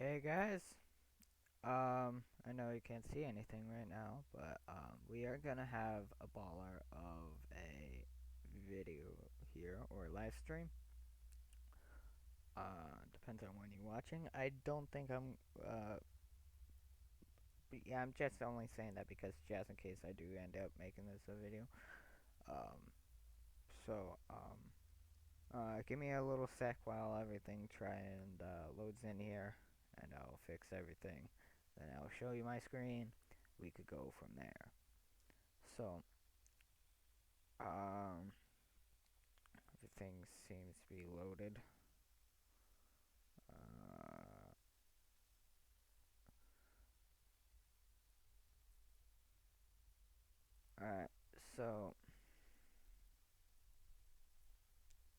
Hey guys, I know you can't see anything right now, but we are gonna have a baller of a video here or live stream. Depends on when you're watching. I don't think but yeah, I'm just only saying that because just in case I do end up making this a video. Um, so give me a little sec while everything loads in here, and I'll fix everything. Then I'll show you my screen. We could go from there. So, um, everything seems to be loaded. Uh, alright, so,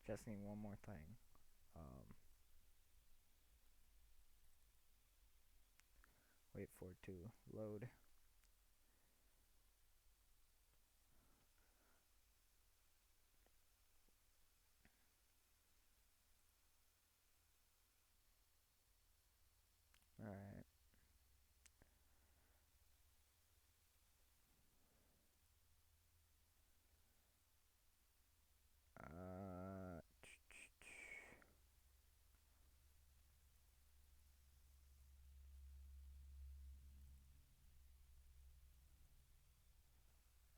just need one more thing. Um, Wait for it to load. Alright, uh,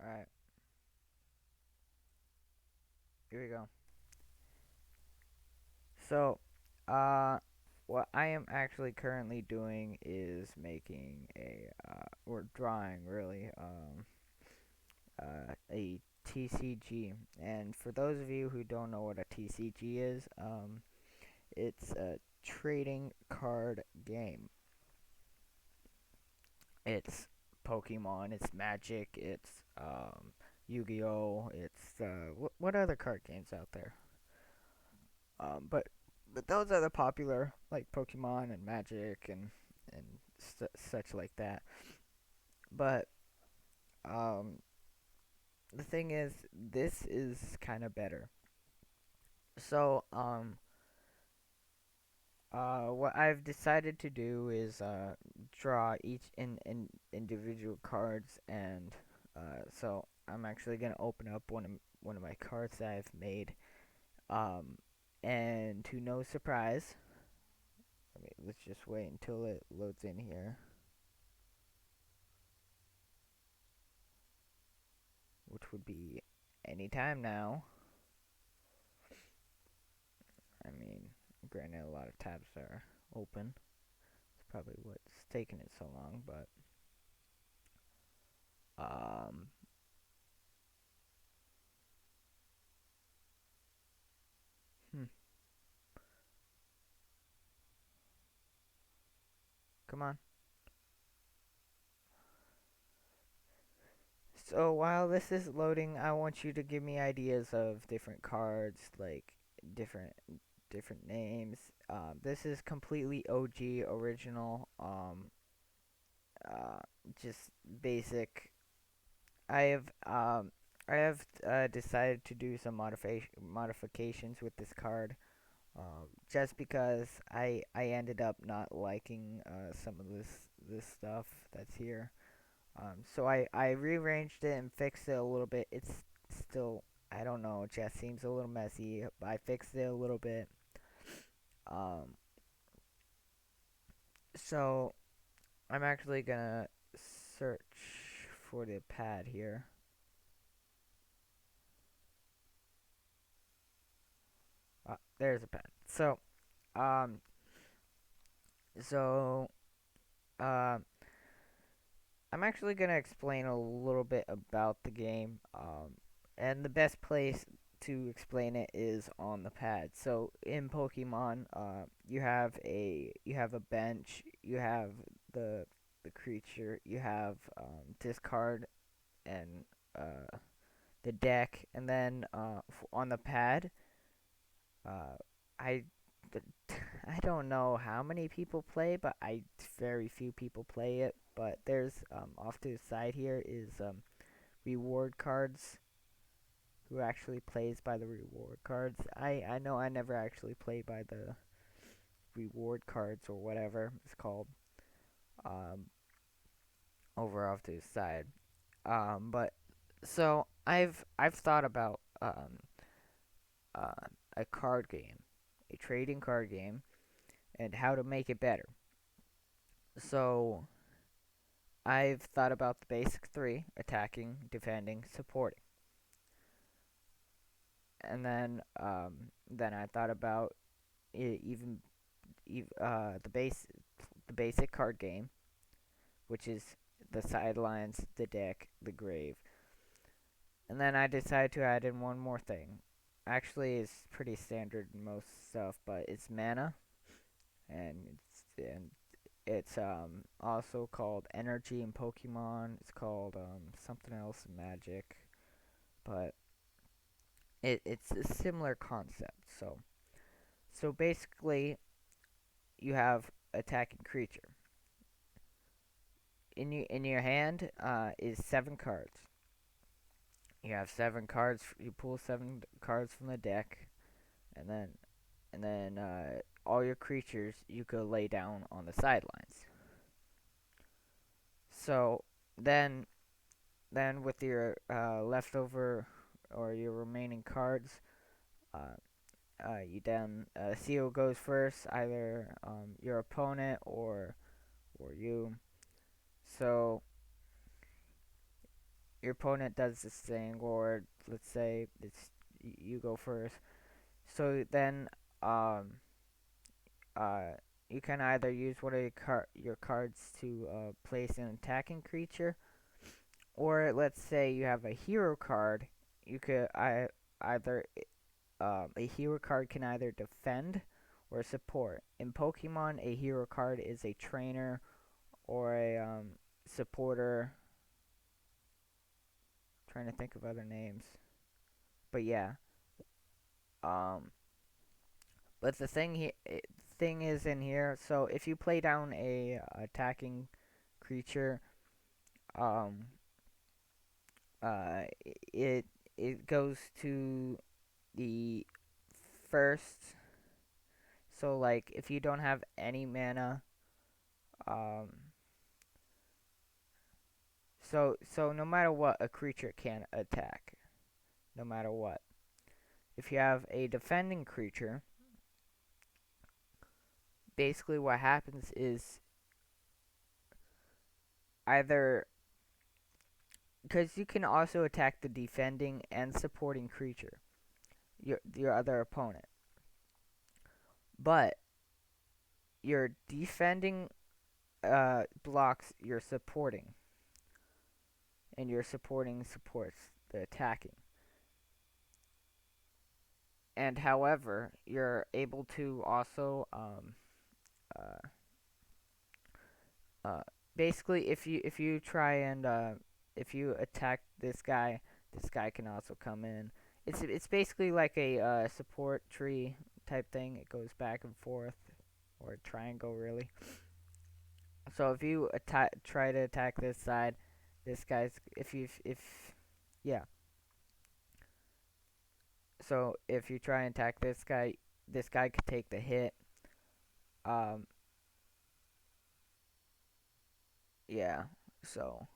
alright, here we go. So, uh, what I am actually currently doing is making or drawing really, a TCG. And for those of you who don't know what a TCG is, it's a trading card game. It's Pokemon, it's Magic, it's Yu-Gi-Oh, it's what other card games out there? But those are the popular like Pokemon and Magic and such like that. But um, the thing is, this is kind of better. So what I've decided to do is draw each in individual cards, and so I'm actually gonna open up one of my cards that I've made. Um, and to no surprise, let's just wait until it loads in here, which would be anytime now. I mean, granted, a lot of tabs are open. It's probably what's taking it so long, but um, hmm, come on. So while this is loading, I want you to give me ideas of different cards, like different different names. This is completely OG original. Uh, just basic. I have um, I have decided to do some modifications with this card. Just because I ended up not liking some of this stuff that's here. So I rearranged it and fixed it a little bit. It's still, I don't know, it just seems a little messy. But I fixed it a little bit. Um, so I'm actually gonna search for the pad here. There's a pad. Um, so um, I'm actually gonna explain a little bit about the game. And the best place to explain it is on the pad. So in Pokemon, you have a bench, you have the the creature, you have discard and the deck, and then on the pad, uh, I I don't know how many people play, but very few people play it. But there's off to the side here is reward cards. Who actually plays by the reward cards? I know I never actually play by reward cards or whatever it's called, um, over off to the side. But so I've thought about uh, a card game, a trading card game, and how to make it better. So I've thought about the basic three: attacking, defending, supporting, and then I thought about even the basic card game, which is the sidelines, the deck, the grave, and then I decided to add in one more thing. Actually, it's pretty standard in most stuff, but it's mana, and it's also called energy in Pokemon. It's called something else in Magic, but it's a similar concept. So basically, you have attacking creature. In your hand is 7 cards. You have 7 cards. You pull 7 cards from the deck, and then all your creatures you could lay down on the sidelines. So then then with your leftover or your remaining cards, uh, you then Seal goes first, either your opponent or you. So your opponent does this thing, or let's say it's you go first. So then um uh you can either use one of your cards to place an attacking creature, or let's say you have a hero card. You could either a hero card can either defend or support. In Pokemon, a hero card is a trainer or a supporter. Trying to think of other names, but yeah. Um, but thing is in here. So if you play down a attacking creature, um, uh, it it goes to the first. So like if you don't have any mana, um, so no matter what, a creature can attack. No matter what. If you have a defending creature, basically what happens is either because you can also attack the defending and supporting creature, your other opponent. But your defending blocks your supporting, and your supporting supports the attacking. And however, you're able to also uh, uh, basically if you try and if you attack this guy can also come in. It's basically like a support tree type thing. It goes back and forth, or a triangle really. So if you try to attack this side, this guy's if yeah. So if you try and attack this guy could take the hit. Um, yeah. So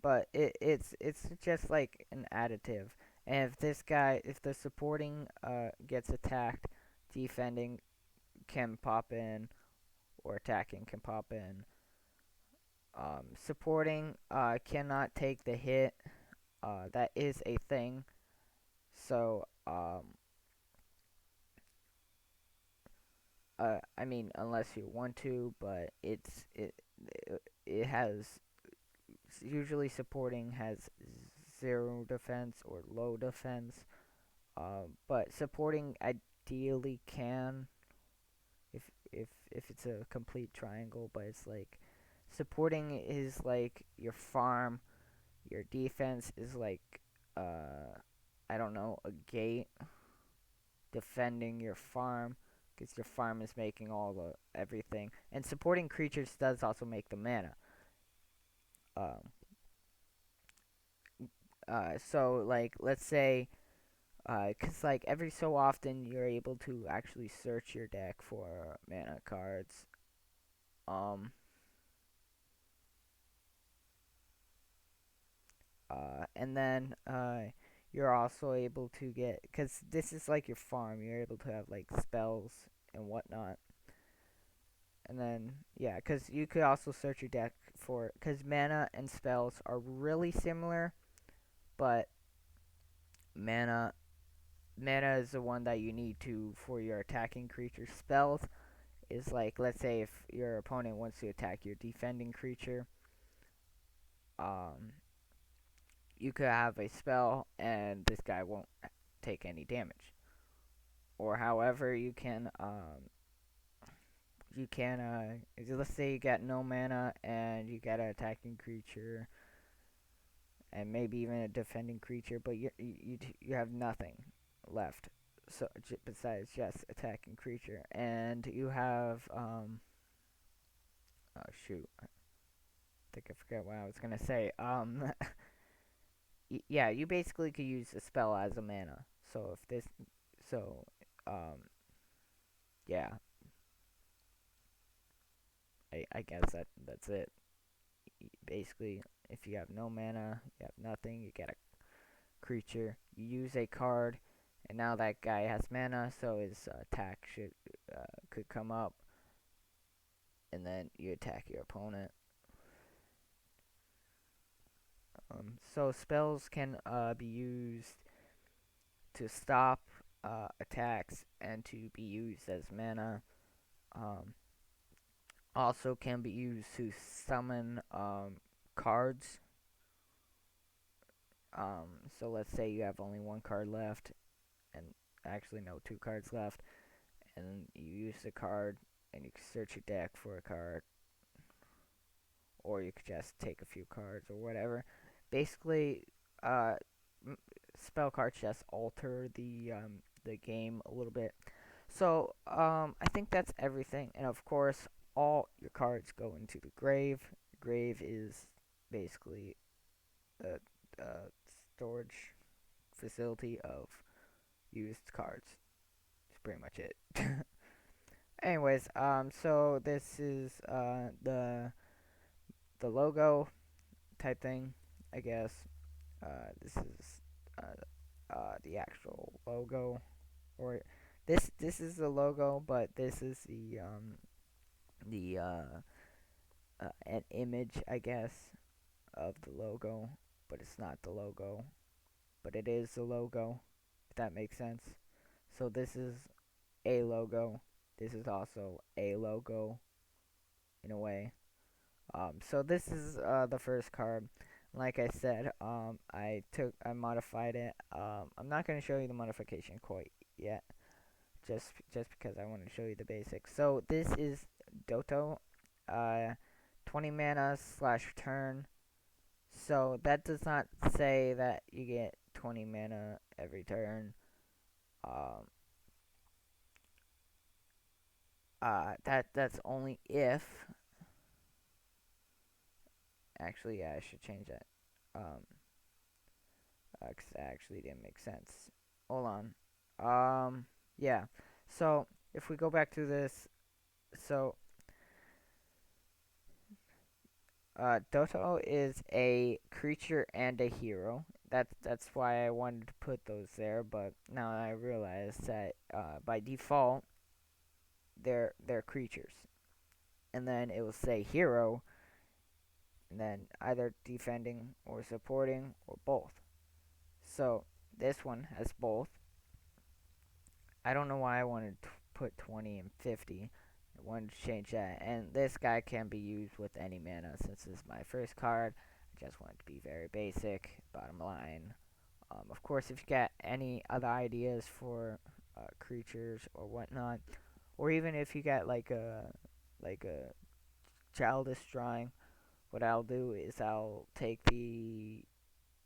but it's just like an additive. And if the supporting gets attacked, defending can pop in, or attacking can pop in. Supporting cannot take the hit. That is a thing. So I mean, unless you want to, but it has usually supporting has zero defense or low defense. But supporting ideally can if it's a complete triangle, but it's like supporting is like your farm, your defense is like I don't know, a gate defending your farm because your farm is making all the everything, and supporting creatures does also make the mana. Um, so like let's say 'Cause like every so often you're able to actually search your deck for mana cards. Um, and then you're also able to get, because this is like your farm, you're able to have like spells and whatnot. And then, yeah, because you could also search your deck for, because mana and spells are really similar, but mana mana is the one that you need to for your attacking creature. Spells is like, let's say if your opponent wants to attack your defending creature, um, you could have a spell and this guy won't take any damage. Or however let's say you got no mana and you got an attacking creature and maybe even a defending creature, but you have nothing left. So besides just attacking creature, and you have oh shoot, I think I forgot what I was gonna say. Yeah, you basically could use a spell as a mana. So if this, so um, yeah, I guess that's it. Basically, if you have no mana, you have nothing. You get a creature. You use a card, and now that guy has mana, so his attack should could come up, and then you attack your opponent. So spells can be used to stop attacks and to be used as mana. Um, Also can be used to summon cards. So let's say you have only one card left, and actually no, two cards left, and you use the card, and you can search your deck for a card, or you could just take a few cards or whatever. Basically, uh, spell cards just alter the game a little bit. So I think that's everything, and of course, all your cards go into the grave. Grave is basically a storage facility of used cards. That's pretty much it. Anyways, so this is the logo type thing, I guess. This is the actual logo, or this is the logo, but this is the an image, I guess, of the logo, but it's not the logo, but it is the logo, if that makes sense. So this is a logo. This is also a logo in a way. So this is the first card. Like I said, I modified it. I'm not gonna show you the modification quite yet, just because I want to show you the basics. So this is Doto, uh, 20 mana slash turn. So that does not say that you get 20 mana every turn. Um, that's only if. Actually, yeah, I should change that. Um, 'cause that actually didn't make sense. Hold on. Yeah. So if we go back to this, so Doto is a creature and a hero. That's why I wanted to put those there, but now I realize that by default they're creatures, and then it will say hero, and then either defending or supporting or both. So this one has both. I don't know why I wanted to put 20 and 50. I wanted to change that. And this guy can be used with any mana since this is my first card. I just want it to be very basic, bottom line. Of course, if you got any other ideas for creatures or whatnot, or even if you got like a childish drawing, what I'll do is I'll take the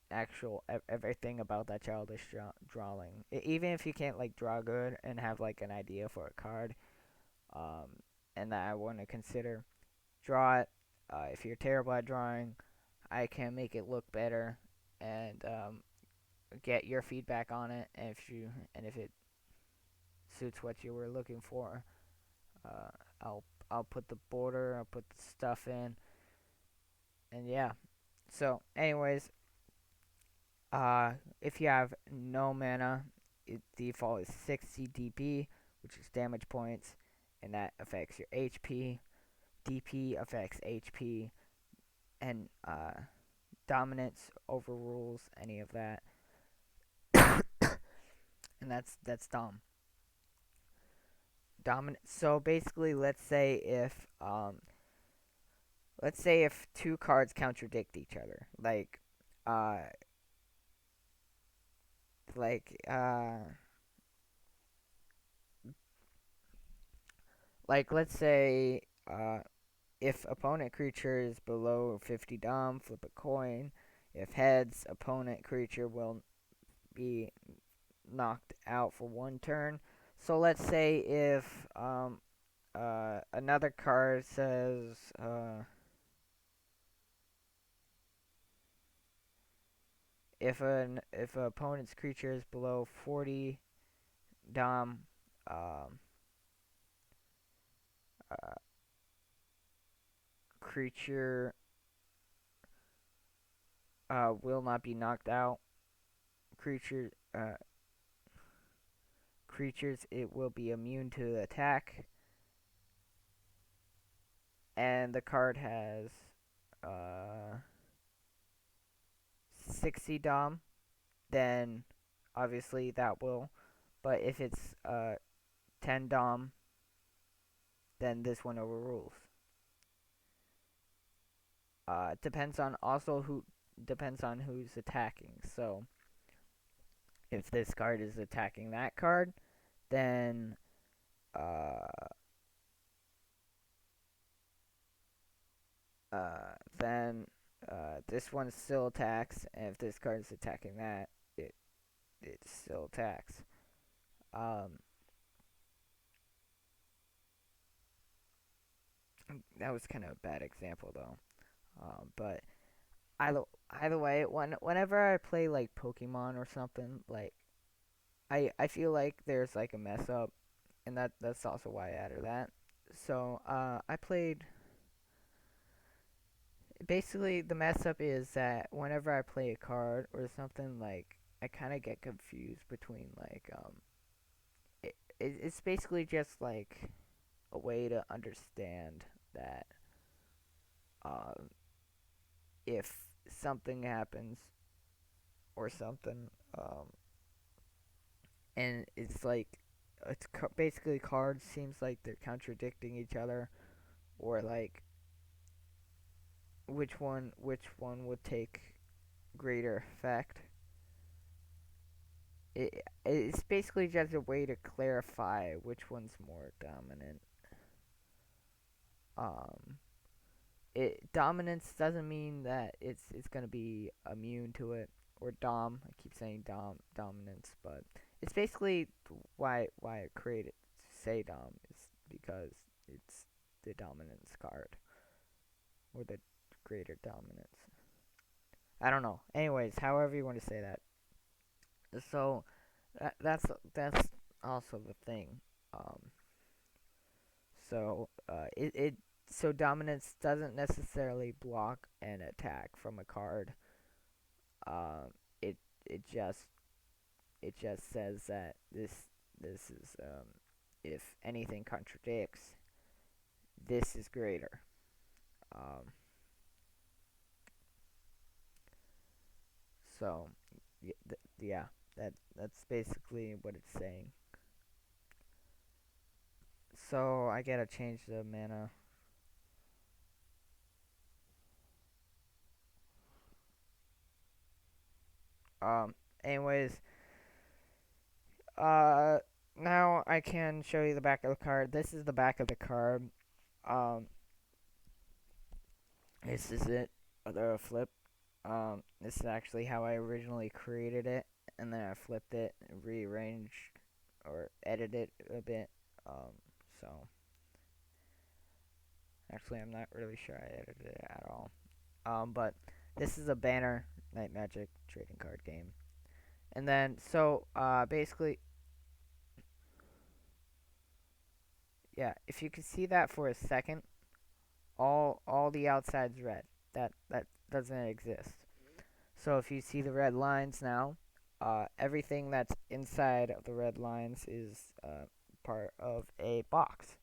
actual everything about that childish drawing. Even if you can't like draw good and have like an idea for a card, um, and that I want to consider, draw it. If you're terrible at drawing, I can make it look better, and get your feedback on it, and if it suits what you were looking for, uh, I'll I'll put the border, I'll put the stuff in, and yeah. So, anyways, if you have no mana, default is 60 DP, which is damage points, and that affects your HP. DP affects HP, and dominance overrules any of that, and that's dominant. So basically, let's say if two cards contradict each other, uh like uh let's say if opponent creature is below 50 dom, flip a coin. If heads, opponent creature will be knocked out for one turn. So let's say if another card says if an opponent's creature is below 40 dom, um, uh, creature will not be knocked out. Creature creatures it will be immune to the attack, and the card has uh 60 dom, then obviously that will. But if it's 10 dom, then this one overrules. Depends on also who depends on who's attacking. So if this card is attacking that card, then uh then this one still attacks, and if this card is attacking that, it it still attacks. Um, that was kind of a bad example though. But either either way, whenever I play like Pokemon or something, like I feel like there's like a mess up, and that's also why I added that. So I played. Basically, the mess up is that whenever I play a card or something, like I kind of get confused between it's basically just like a way to understand that um if something happens or something and it's like basically cards seems like they're contradicting each other, or like which one would take greater effect. It's basically just a way to clarify which one's more dominant. Um, dominance doesn't mean that it's gonna be immune to it, or dom. I keep saying dominance, but it's basically why I created say dom is because it's the dominance card, or the greater dominance. I don't know. Anyways, however you want to say that. So that's also the thing. Um, so dominance doesn't necessarily block an attack from a card. Um, it it just it just says that this is if anything contradicts, this is greater. Um, so yeah, that's basically what it's saying. So I gotta change the mana. Um, anyways, uh, now I can show you the back of the card. This is the back of the card. Um, this is it. The flip. This is actually how I originally created it, and then I flipped it, rearranged, or edited it a bit. Um, so actually, I'm not really sure I edited it at all. But this is a banner Night Magic trading card game. And then basically, yeah, if you can see that for a second, all the outside's red. That doesn't exist. So if you see the red lines now, everything that's inside of the red lines is part of a box.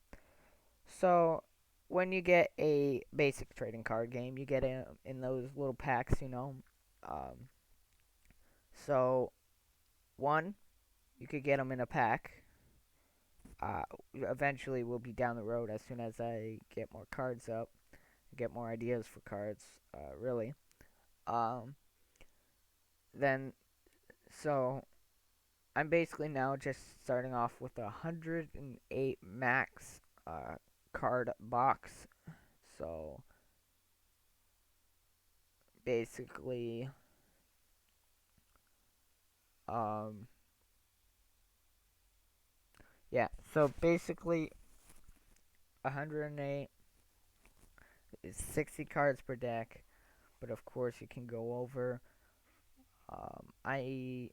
So when you get a basic trading card game, you get it in those little packs, you know. Um, so one, you could get them in a pack. Eventually, we'll be down the road as soon as I get more cards up, get more ideas for cards. Really. Um, then so I'm basically now just starting off with 108 max card box. So basically, um, yeah. So basically, 108 is 60 cards per deck, but of course you can go over. I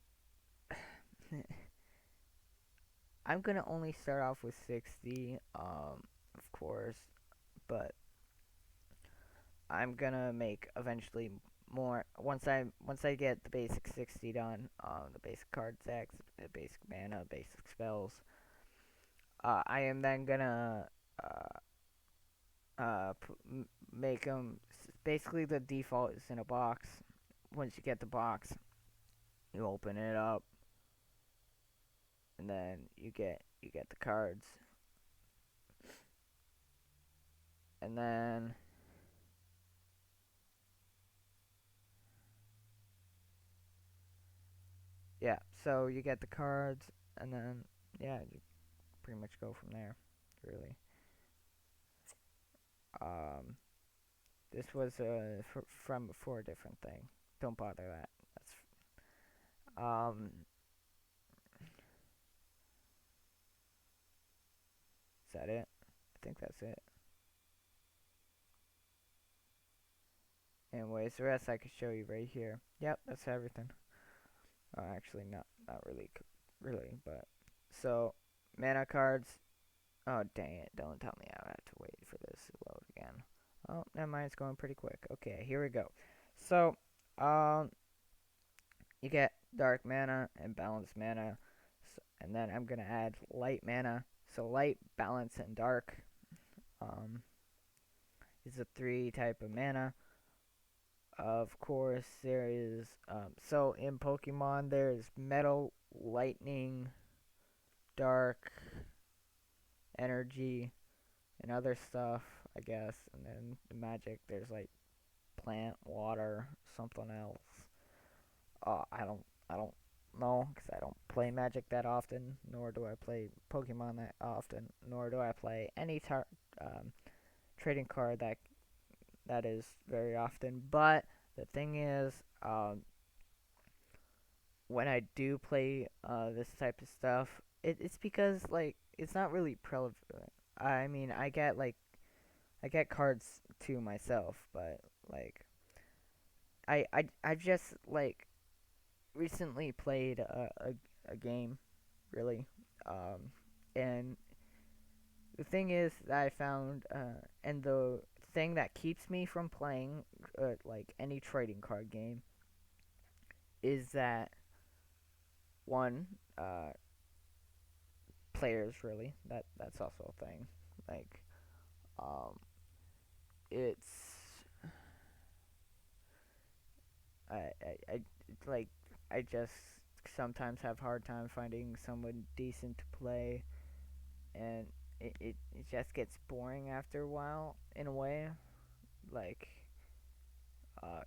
I'm gonna only start off with 60, of course, but I'm gonna make eventually more once I get the basic 60 done, the basic card decks, the basic mana, basic spells. I am then gonna make them basically the default is in a box. Once you get the box, you open it up, and then you get the cards, and then yeah, so you get the cards, and then yeah, you pretty much go from there, really. Um, this was from before a different thing. Don't bother that. That's is that it? I think that's it. Anyways, the rest I could show you right here. Yep, that's everything. Actually, not really, really, but so mana cards. Oh dang it! Don't tell me I have to wait for this to load again. Oh, never mind. It's going pretty quick. Okay, here we go. So, um, you get dark mana and balanced mana, and then I'm gonna add light mana. So light, balance, and dark. Um, is a three type of mana. Of course, there is so in Pokemon there's metal, lightning, dark, energy, and other stuff, I guess. And then the magic, there's like plant, water, something else. I don't know because I don't play Magic that often, nor do I play Pokemon that often, nor do I play any um, trading card that is very often. But the thing is, when I do play this type of stuff, it's because like it's not really prevalent. I mean, I get cards to myself, but like I just like recently played a game, really, um, and the thing is that I found, and the thing that keeps me from playing like any trading card game is that one, players really. That's also a thing. Like, um, it's I like I just sometimes have hard time finding someone decent to play, and it just gets boring after a while in a way. Like, uh,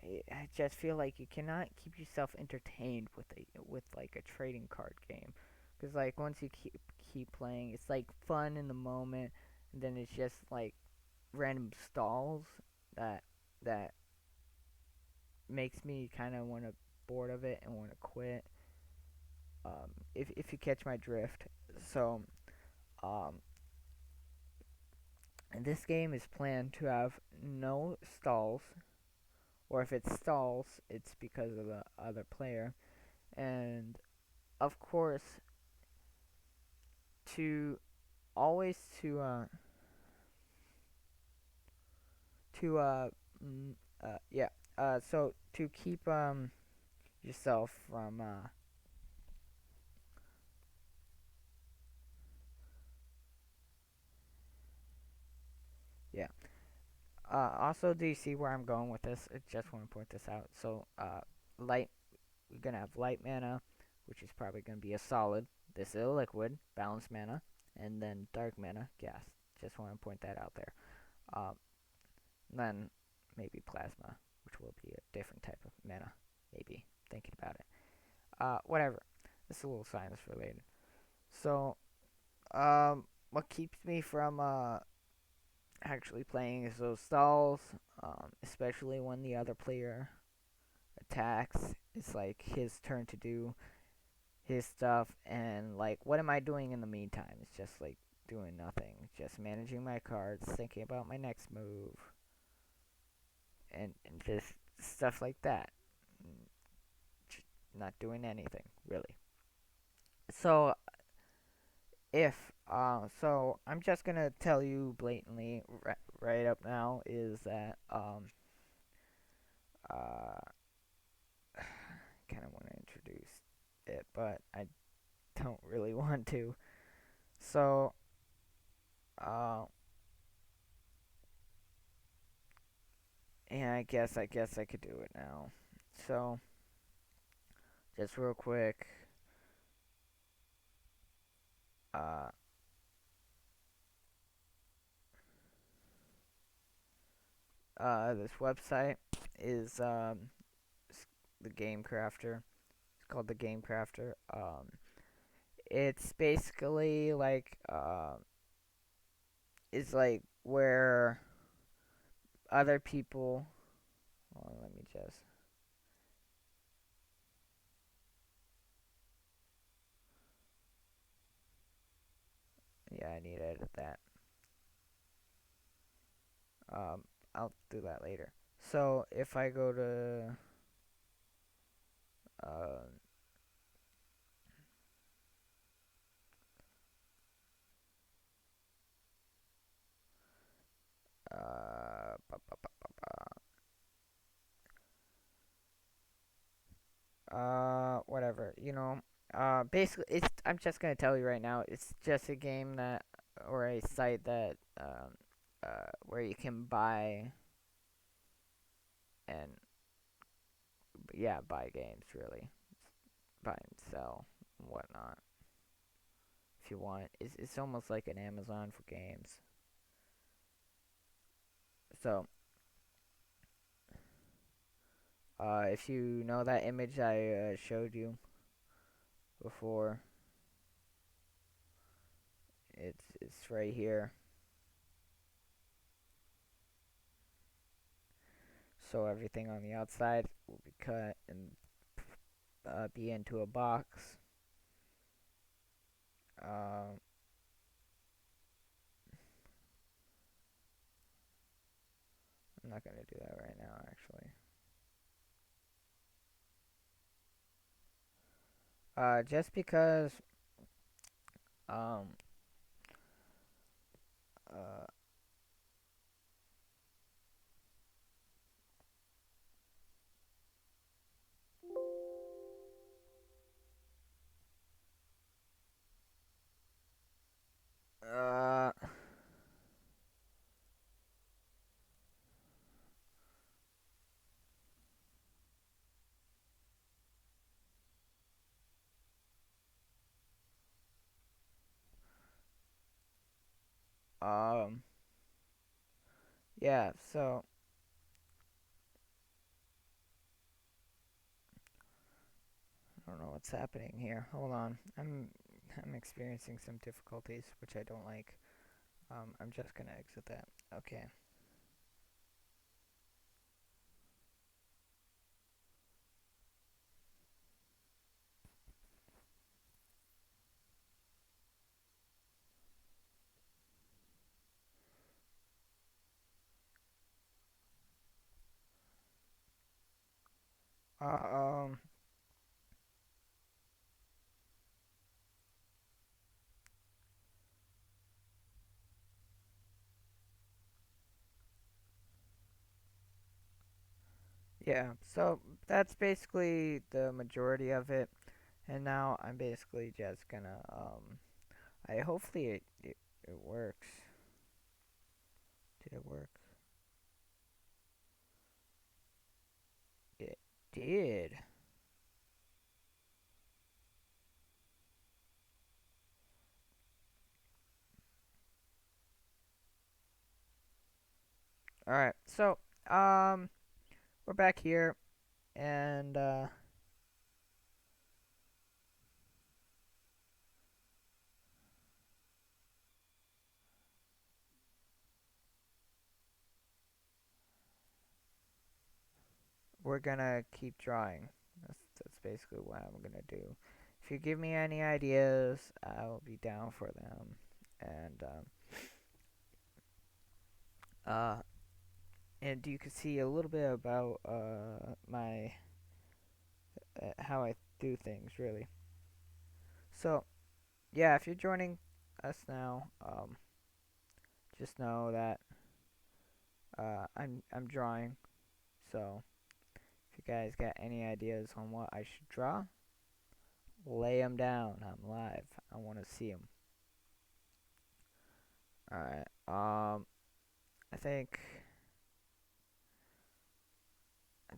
I just feel like you cannot keep yourself entertained with like a trading card game, because like once you keep playing, it's like fun in the moment, and then it's just like random stalls that that makes me kind of want to bored of it and want to quit. If you catch my drift, so um, and this game is planned to have no stalls, or if it stalls, it's because of the other player. And of course, to always to mm, yeah so to keep yourself from yeah also, do you see where I'm going with this? I just want to point this out. So light we're gonna have light mana, which is probably gonna be a solid. This is a liquid balanced mana, and then dark mana gas. Just want to point that out there. um then maybe plasma, which will be a different type of mana, maybe, thinking about it. Whatever. This is a little science related. So, what keeps me from actually playing is those stalls, especially when the other player attacks. It's like his turn to do his stuff, and like, what am I doing in the meantime? It's just like doing nothing, just managing my cards, thinking about my next move, and just stuff like that. Not doing anything really. So so I'm just gonna tell you blatantly right up now is that uh kind of want to introduce it, but I don't really want to. So uh and I guess I could do it now. So just real quick, uh this website is the Game Crafter. It's called the Game Crafter. It's basically like is like where other people. Well, let me just. Yeah, I need to edit that. Um, I'll do that later. So if I go to uh, whatever, basically, I'm just gonna tell you right now. It's just a game that, or a site that, where you can buy and yeah, buy games really, buy and sell and whatnot. If you want, it's almost like an Amazon for games. So, if you know that image I showed you before, it's right here. So everything on the outside will be cut and be into a box. Um, I'm not gonna do that right now, actually. Just because um uh uh um yeah. So I don't know what's happening here. Hold on. I'm experiencing some difficulties, which I don't like. I'm just gonna exit that. Okay. Uh, um. Yeah, so that's basically the majority of it. And now I'm basically just gonna I hopefully it works. Did it work? It did. All right. So, um we're back here and we're gonna keep drawing. That's basically what I'm gonna do. If you give me any ideas, I will be down for them. And uh and you can see a little bit about my how I do things really. So yeah, if you're joining us now, just know that I'm drawing. So if you guys got any ideas on what I should draw, lay them down. I'm live. I want to see them. All right. I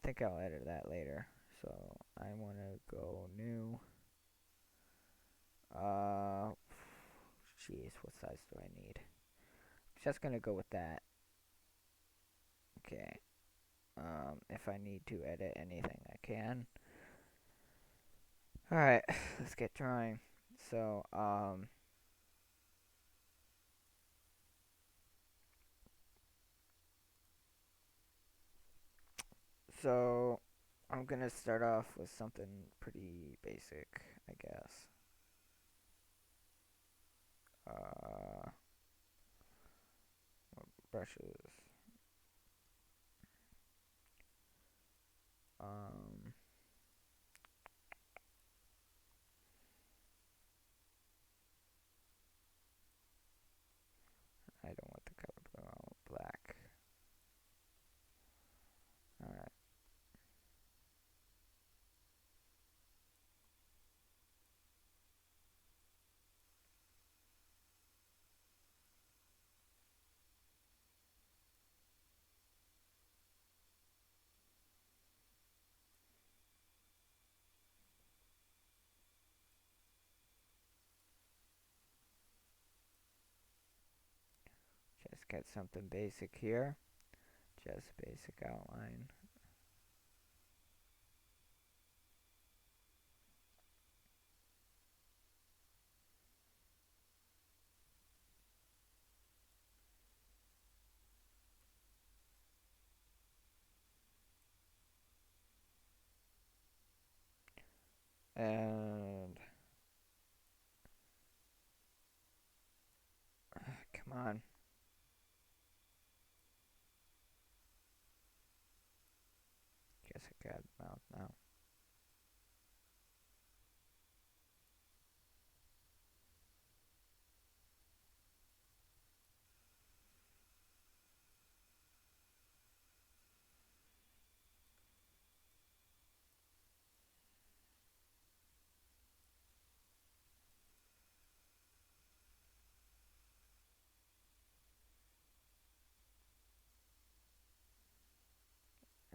think I'll edit that later. So I want to go new. Uh, jeez, what size do I need? Just gonna go with that. Okay. If I need to edit anything, I can. All right, let's get drawing. So, so I'm gonna start off with something pretty basic, I guess. Uh, brushes. Um, I don't want the color blue. I want black. All right, just get something basic here. Just basic outline. And come on. Guess I got mouth now.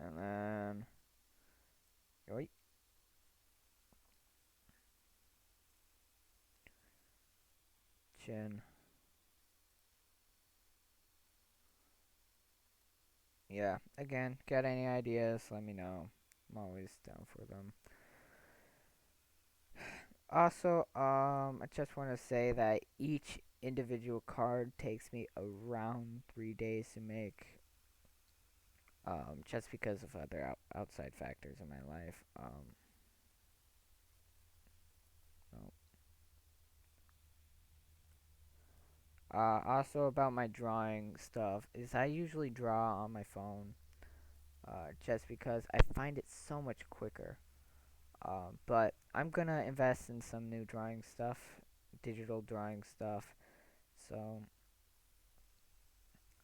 And then, wait, chin. Yeah, again, got any ideas, let me know. I'm always down for them. Also, I just want to say that each individual card takes me around 3 days to make, just because of other outside factors in my life. No. Also about my drawing stuff is I usually draw on my phone, just because I find it so much quicker. But I'm gonna invest in some new drawing stuff, digital drawing stuff. So,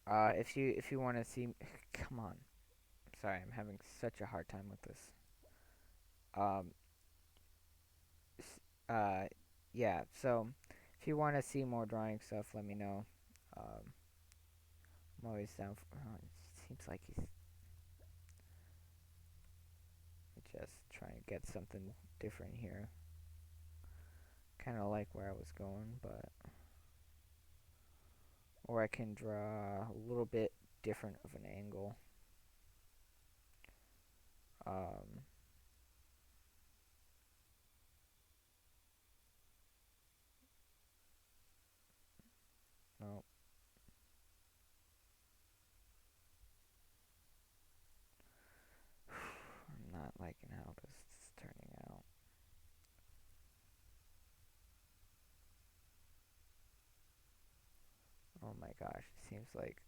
if you want to see, come on, Sorry, I'm having such a hard time with this. Um, uh, yeah. So if you want to see more drawing stuff, let me know. Um, I'm always down for. It seems like he's just trying to get something different here. Kind of like where I was going, but or I can draw a little bit different of an angle. Um, no, I'm not liking how this is turning out. Oh my gosh, it seems like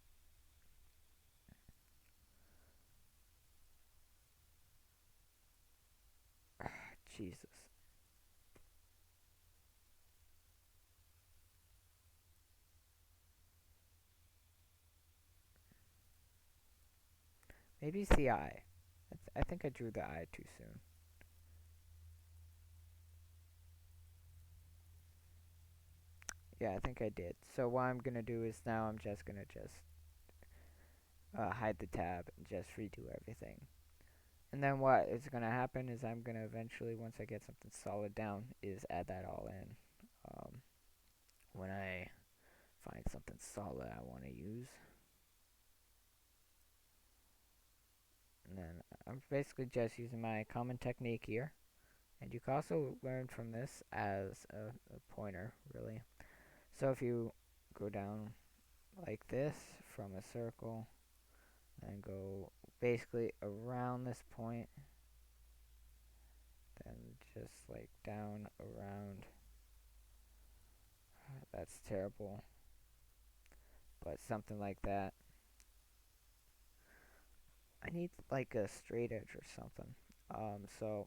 Jesus. Maybe it's the eye. I think I drew the eye too soon. Yeah, I think I did. So what I'm gonna do is now I'm just gonna hide the tab and just redo everything. And then what is gonna happen is I'm gonna eventually, once I get something solid down, is add that all in. When I find something solid I want to use. And then I'm basically just using my common technique here. And you can also learn from this as a pointer, really. So if you go down like this from a circle and go basically around this point, then just like down around, that's terrible, but something like that. I need like a straight edge or something. So,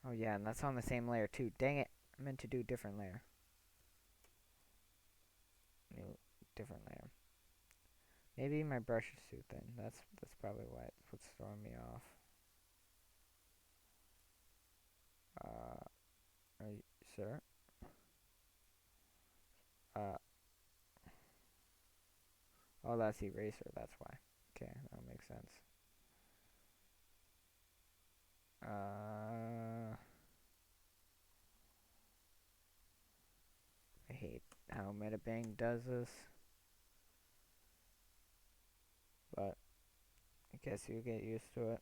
oh yeah, and that's on the same layer too. Dang it, I meant to do different layer. New, different layer. Maybe my brush is too thin. That's probably what's throwing me off. Are you sure? Uh, oh, that's eraser. That's why. Okay, that makes sense. I hate how Metabang does this, but I guess you get used to it.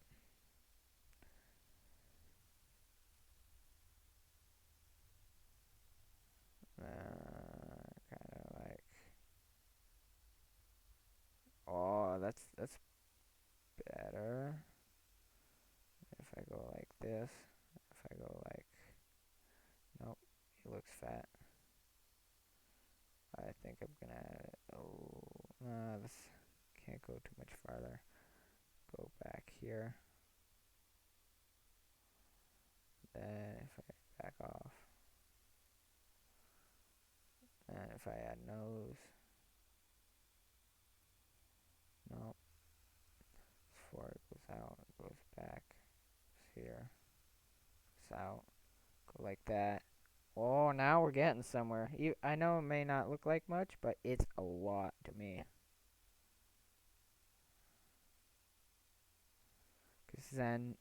Kind of like, oh, that's better. If I go like this, if I go like, nope, he looks fat. I think I'm gonna, oh, this can't go too much farther. Go back here. Then if I back off, and if I add nose, nope, before it goes out, it goes back, it's here, it's out, go like that. Oh, now we're getting somewhere. I know it may not look like much, but it's a lot to me. Because then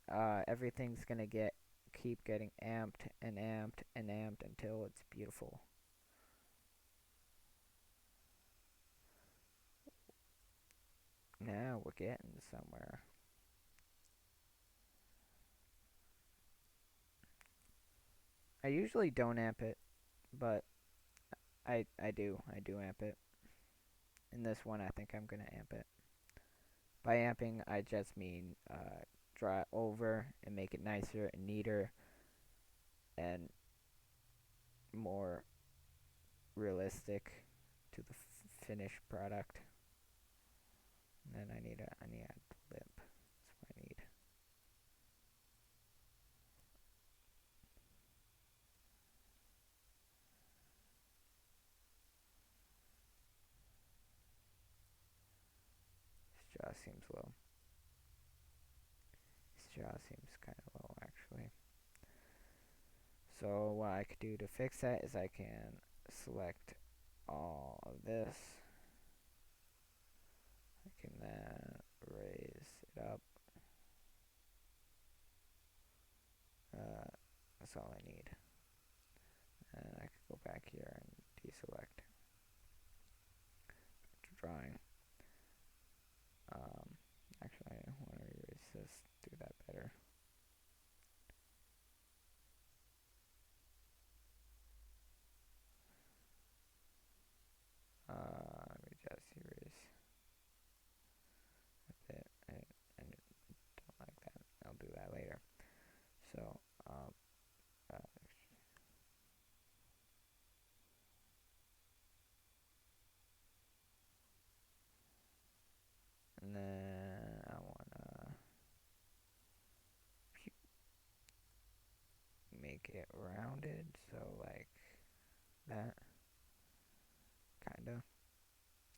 everything's going to keep getting amped and amped and amped until it's beautiful. Now we're getting somewhere. I usually don't amp it, but I do. I do amp it. In this one, I think I'm going to amp it. By amping, I just mean draw it over and make it nicer and neater and more realistic to the finished product. And then I need a lip. That's what I need. It's seems low. His jaw seems kind of low, actually. So what I could do to fix that is I can select all of this. I can then raise it up. That's all I need. And I could go back here and deselect drawing. Um, Actually, I want to erase this, do that better. Let me just erase a bit. I don't like that. I'll do that later. So, uh, and then I want to make it rounded, so like that, kinda,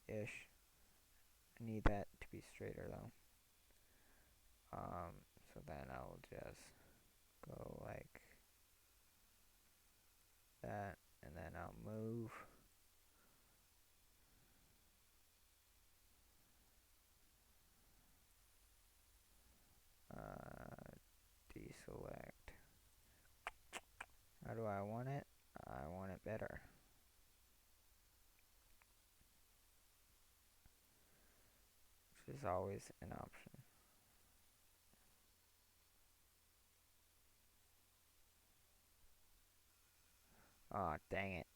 ish. I need that to be straighter though. So then I'll just go like that, and then I'll move. Deselect. How do I want it? I want it better, which is always an option. Aw, dang it.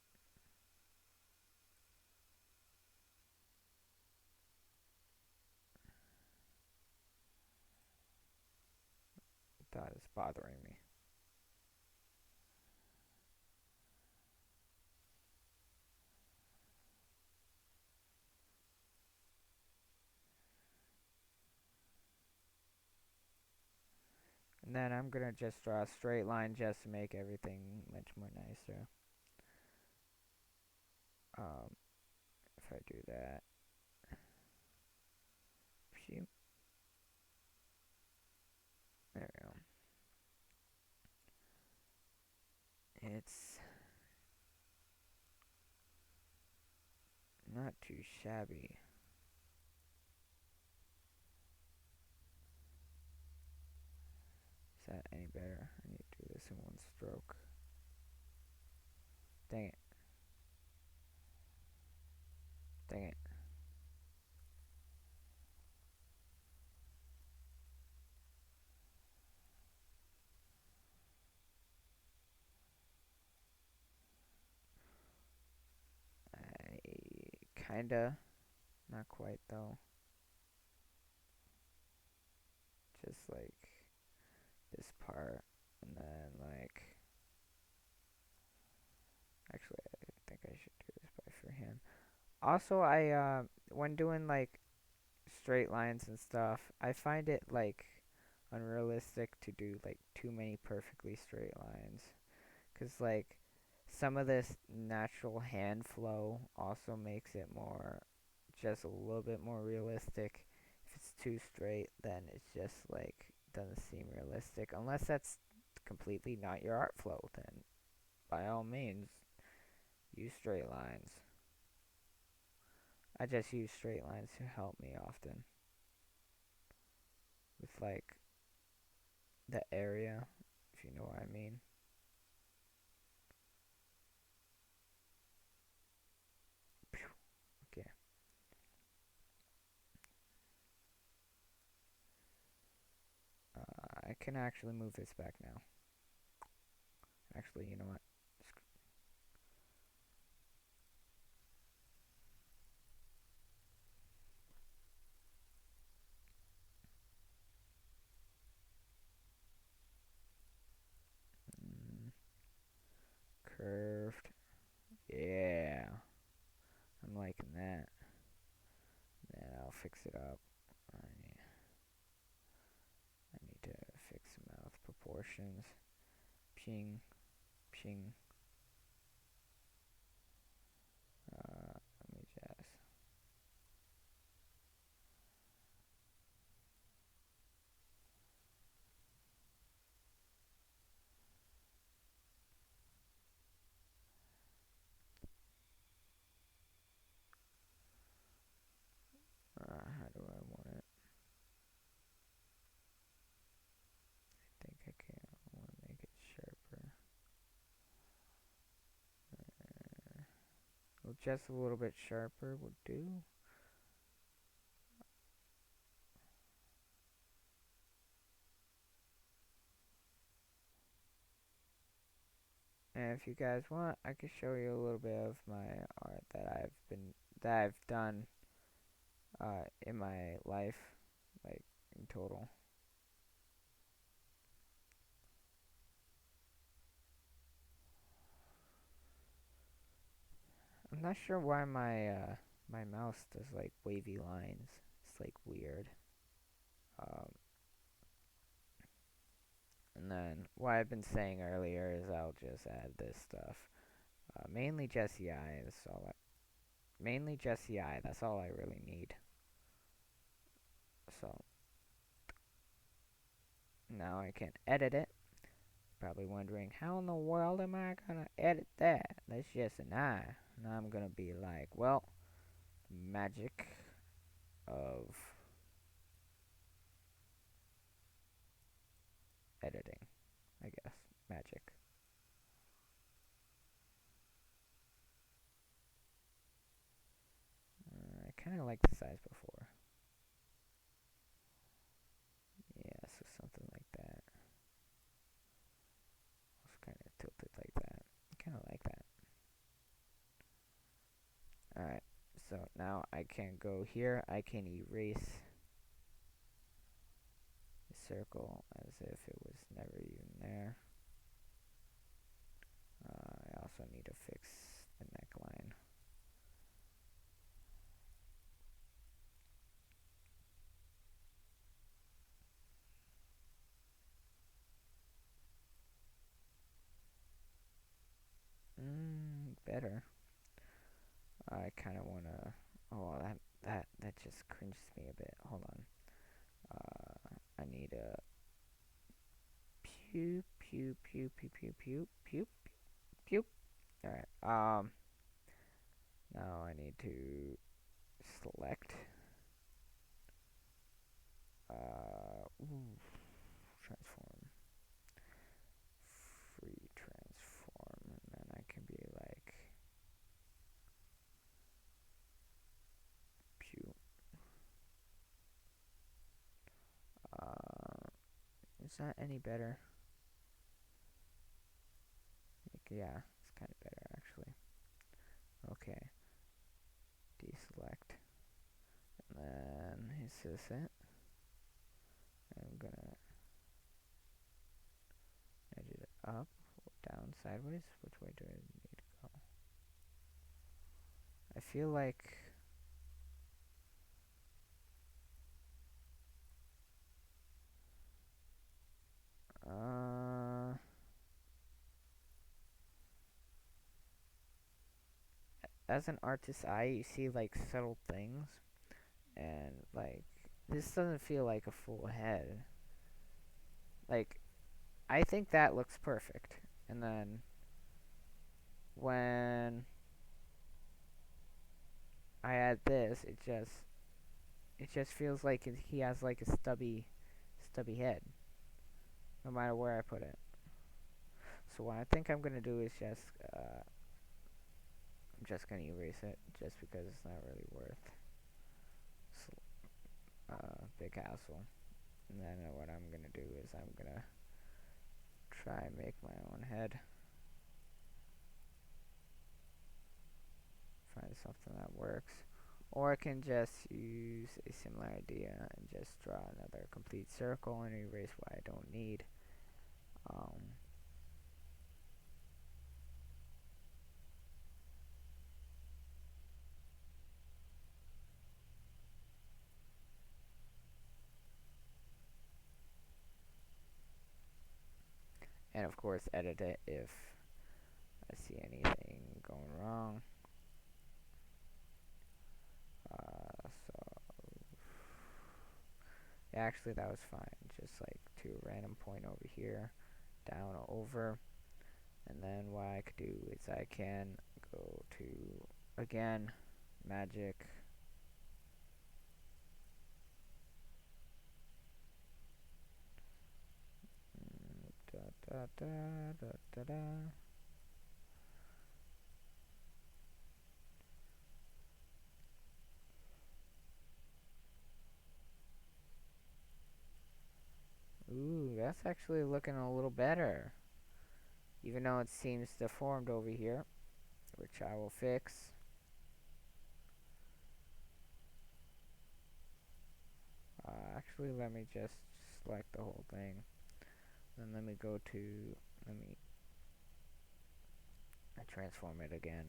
That is bothering me. And then I'm gonna just draw a straight line just to make everything much more nicer. If I do that, there we go. It's not too shabby. Is that any better? I need to do this in one stroke. Dang it. Dang it. I kinda, not quite though. Just like this part, and then like, actually I think I should do this by freehand. Also, when doing like straight lines and stuff, I find it like unrealistic to do like too many perfectly straight lines, cause like some of this natural hand flow also makes it more, just a little bit more realistic. If it's too straight, then it's just like doesn't seem realistic. Unless that's completely not your art flow, then by all means use straight lines. I just use straight lines to help me often with like the area, if you know what I mean. Okay. I can actually move this back now. Actually, you know what? Mm, curved. Yeah. I'm liking that. Then I'll fix it up. I need to fix mouth proportions. Ping. Ping. Let me just. So just a little bit sharper would do. And if you guys want, I can show you a little bit of my art that I've done in my life, like in total. I'm not sure why my mouse does like wavy lines. It's like weird. Um, and then what I've been saying earlier is I'll just add this stuff. Mainly Jesse I. Mainly Jesse I. That's all I really need. So now I can edit it. Probably wondering how in the world am I gonna edit that? That's just an eye. And I'm gonna be like, well, magic of editing, I guess. Magic. I kind of like the size before. Yeah, so something like that. It's kind of tilted like that. Kind of like that. Alright, so now I can go here. I can erase the circle as if it was never even there. I also need to fix the neckline. Better. I kind of want to. Oh, that just cringes me a bit. Hold on. I need a pew pew pew pew pew pew pew pew. All right. Now I need to select. Transform. Free transform, and then I can be like pew. Is that any better? Yeah, it's kind of better actually. Okay. Deselect. And then is this it? I'm gonna edge it up, down, sideways. Which way do I need to go? I feel like as an artist's eye, you see like subtle things, and like this doesn't feel like a full head. Like I think that looks perfect, and then when I add this, it just feels like he has like a stubby head, no matter where I put it. So what I think I'm gonna do is I'm just gonna erase it, just because it's not really worth big hassle. And then what I'm gonna do is I'm gonna try and make my own head. Find something that works. Or I can just use a similar idea and just draw another complete circle and erase what I don't need. Um, and of course edit it if I see anything going wrong. So actually that was fine. Just like to a random point over here, down or over. And then what I could do is I can go to, again, magic. Da, da, da, da, da, da. that's actually looking a little better. Even though it seems deformed over here, which I will fix. Actually, let me just select the whole thing. Then let me go to, let me transform it again.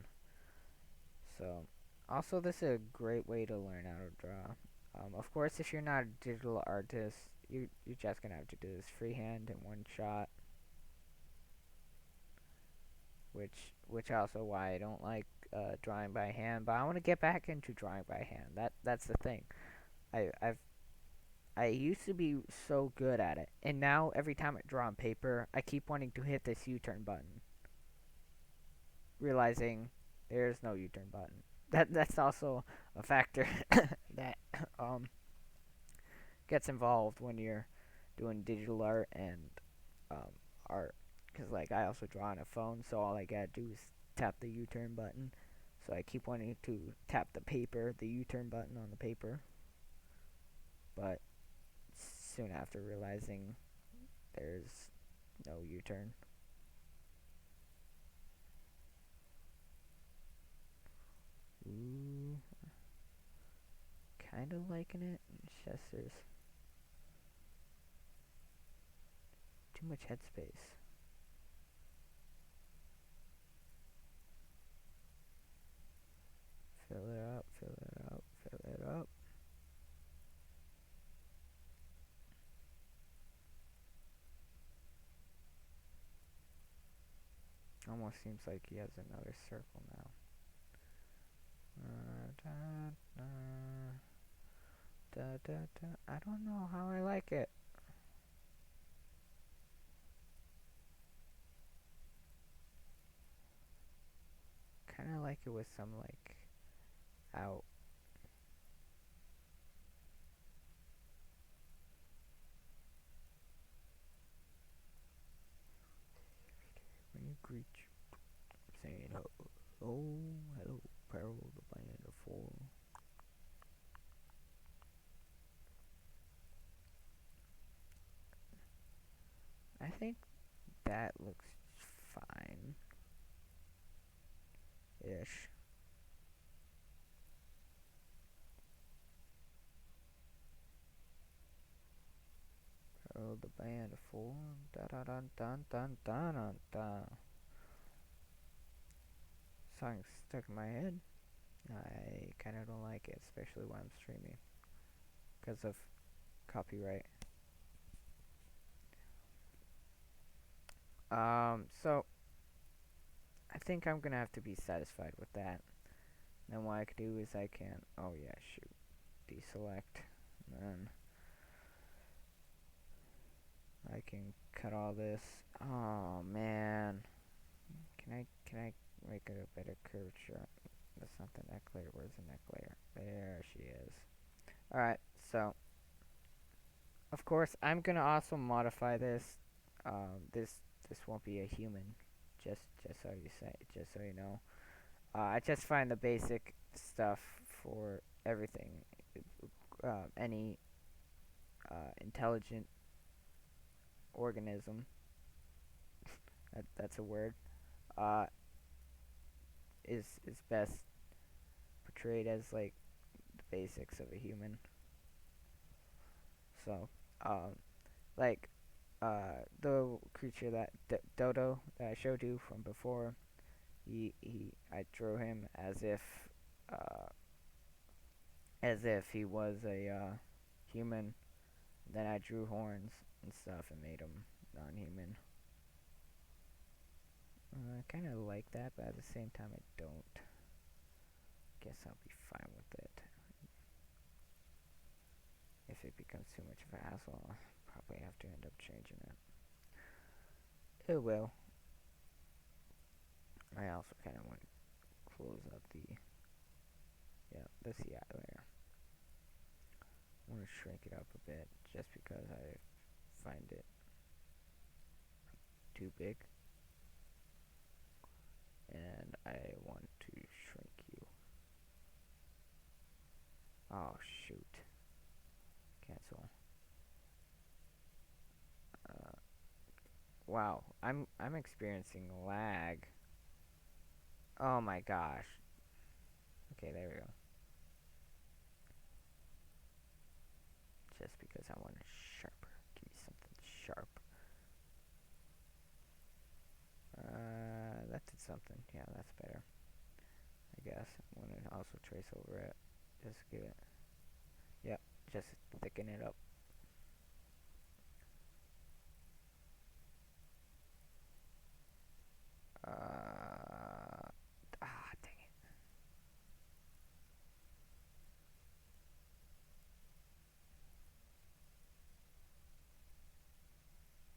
So, also this is a great way to learn how to draw. Of course, if you're not a digital artist, you're just gonna have to do this freehand in one shot. Which also why I don't like drawing by hand. But I want to get back into drawing by hand. That's the thing. I used to be so good at it, and now every time I draw on paper, I keep wanting to hit this U-turn button, realizing there's no U-turn button. That's also a factor that um gets involved when you're doing digital art and um, art. Because, like, I also draw on a phone, so all I gotta do is tap the U-turn button. So I keep wanting to tap the U-turn button on the paper. But soon after realizing there's no U-turn. Ooh. Kind of liking it. It's just there's too much headspace. Fill it up, fill it up, fill it up. Almost seems like he has another circle now. I don't know how I like it. Kind of like it with some like out. When you greet you, saying oh, hello, peril the land of four. I think that looks fine ish. Peril the band of four. Da da dun dun dun dun dun dun. Song's stuck in my head. I kind of don't like it, especially when I'm streaming, because of copyright. So I think I'm gonna have to be satisfied with that. Then what I can do is I can, oh yeah, shoot, deselect, and then I can cut all this. Oh man, can I make it a better curvature? That's not the neck layer. Where's the neck layer? There she is. All right, so of course I'm gonna also modify this. This won't be a human. Just so you say, just so you know. I just find the basic stuff for everything. Any intelligent organism, that's a word, uh, is best portrayed as like the basics of a human. So, um, like the creature that Dodo that I showed you from before, I drew him uh, as if he was a human. Then I drew horns and stuff and made him non-human. I kind of like that, but at the same time, I don't. Guess I'll be fine with it. If it becomes too much of a hassle, I'll probably have to end up changing it. It will. I also kind of want to close up the CI layer. I want to shrink it up a bit just because I find it too big, and I want to shrink you. Oh shoot! Cancel. Wow, I'm experiencing lag. Oh my gosh. Okay, there we go. Just because I want it sharper. Give me something sharp. That did something. Yeah, that's better. I guess. I'm gonna also trace over it. Just give it. Yep. Just thicken it up. Dang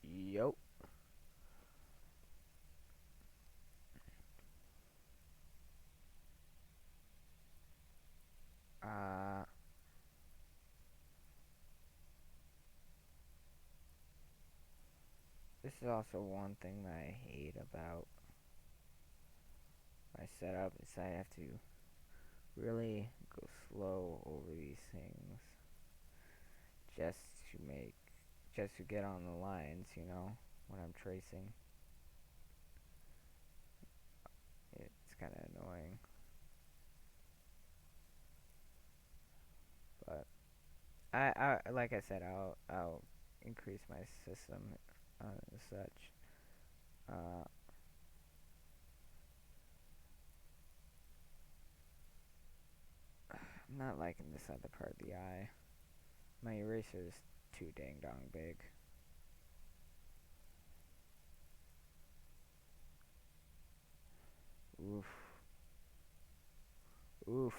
it. Yup. Uh, this is also one thing that I hate about my setup is I have to really go slow over these things just to make, just to get on the lines, when I'm tracing. It's kind of annoying, but like I said, I'll increase my system as such. Uh, I'm not liking this other part of the eye. My eraser is too dang dong big. Oof. Oof.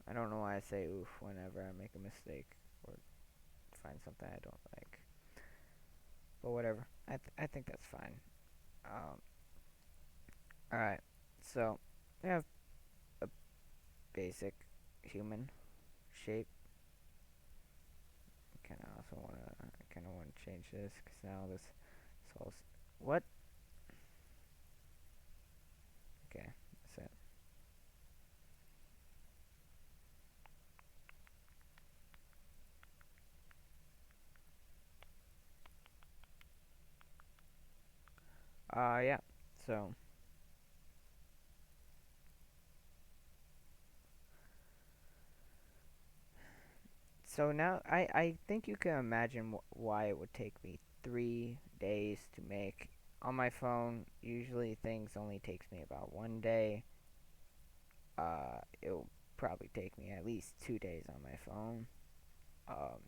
I don't know why I say oof whenever I make a mistake or find something I don't like. But whatever. I think that's fine. Um, Alright. So, we have a basic human shape. I kind of want to change this because now this whole. What? Okay, that's it. Yeah. So, now I think you can imagine why it would take me 3 days to make. On my phone, usually things only takes me about 1 day. It'll probably take me at least 2 days on my phone. Um,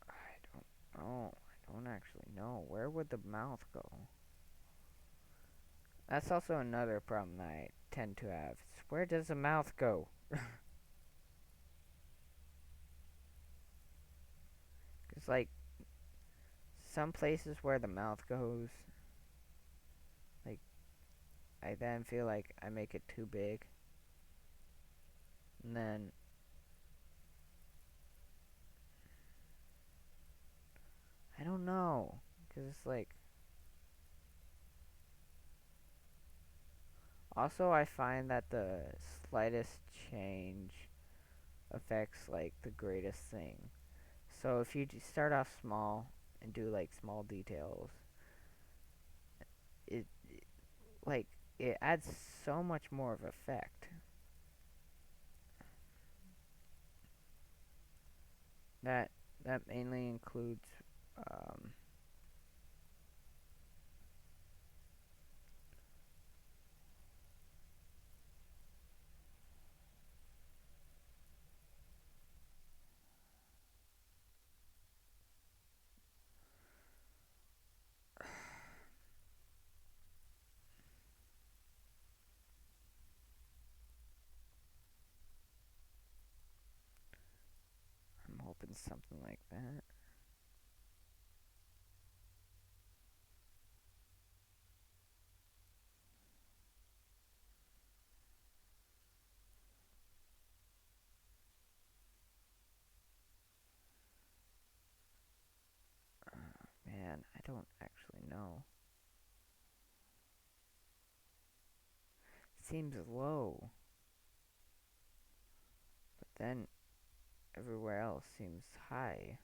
I don't know. I don't actually know. Where would the mouth go? That's also another problem that I tend to have. Where does the mouth go? It's like some places where the mouth goes, like I then feel like I make it too big, and then I don't know, cause it's like. Also, I find that the slightest change affects like the greatest thing. So if you start off small and do like small details, it like it adds so much more of effect. That that mainly includes um, I'm hoping something like that. don't actually know. Seems low, but then everywhere else seems high.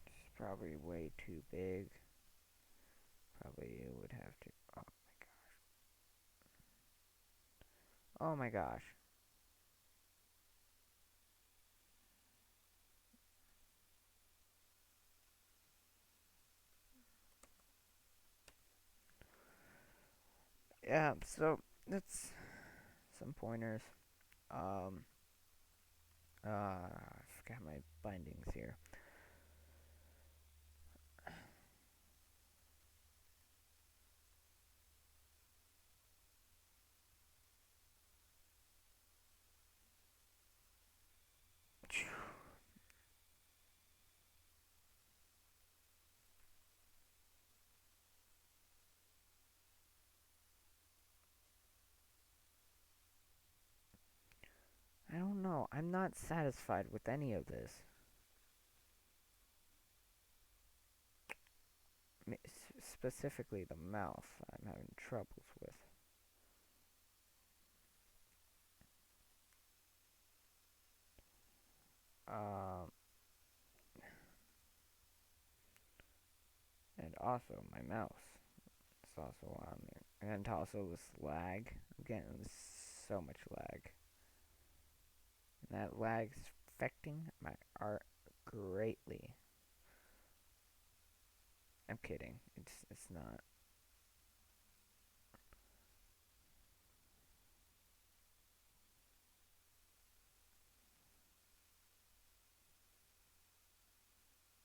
It's probably way too big. Probably it would have to. Oh my gosh. Yeah, so that's some pointers. Um, I forgot my bindings here. I don't know. I'm not satisfied with any of this. Specifically, the mouth. I'm having troubles with. Um, and also my mouse. It's also on there. And also this lag. I'm getting so much lag. And that lag's affecting my art greatly. I'm kidding. It's not.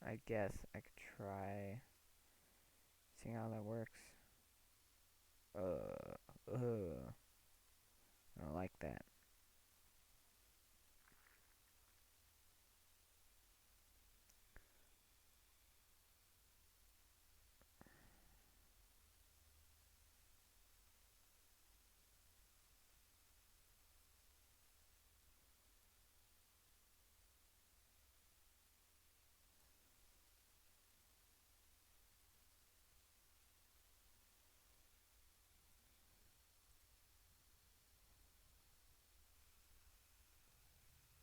I guess I could try seeing how that works. Uh, I don't like that.